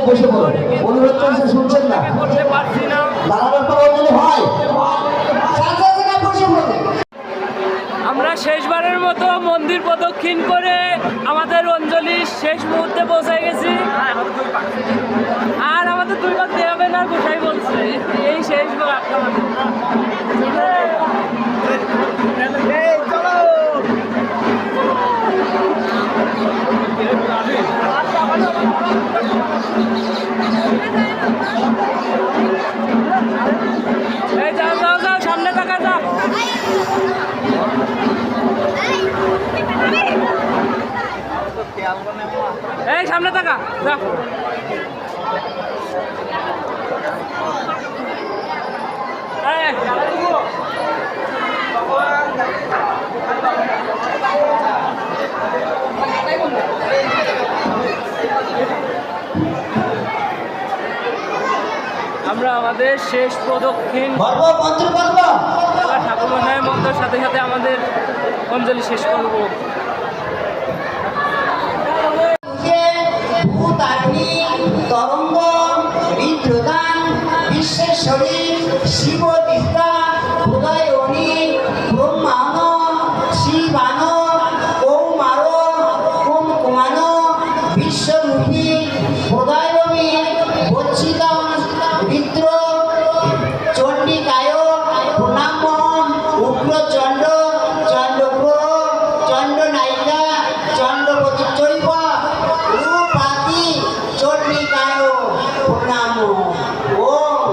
বসে পড়ো, অনুরোধ করছে শুনছেন না, দাঁড়ানোর পর অঞ্জলি হয়। আমরা শেষবারের মতো মন্দির প্রদক্ষিণ করে আমাদের অঞ্জলি শেষ মুহূর্তে পৌঁছে গেছি। আর আমাদের 2 ভাগ দেওয়া হবে না, গোসাই বলছে এই শেষ ভাগ। এই যাও যাও যাও, সামনে টাকা যাও। এই সামনে টাকা যাও। আমরা আমাদের শেষ প্রদক্ষিণ ঠাকুর মশাইয়ের মন্ত্রের সাথে সাথে আমাদের অঞ্জলি শেষ করব। তরঙ্গ প্রধান বিশ্বেশ্বরী শিব দিস্তা উদয়নী ব্রহ্মাণ শিবান কৌমার কুমকুমান বিশ্বরূপী উদয়নী বচ্ছিদম মিত্র চণ্ডিকায় প্রণাম উগ্রচণ্ড চণ্ডপ্র চণ্ডনায়িকা চণ্ডপতি চৈব রূপাতি চণ্ডিকায় প্রণাম। ওম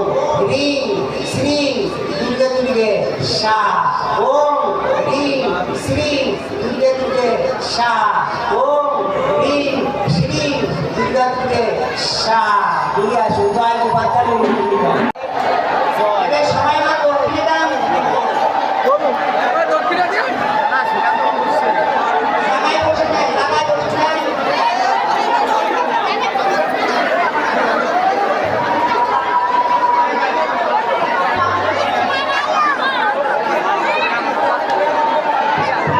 হ্রিং শ্রী দুর্গে দুর্গে সা। ওম হ্রিং শ্রী দুর্গে দুর্গে সা। ওম হ্রিং শ্রী দুর্গে দুর্গে সা।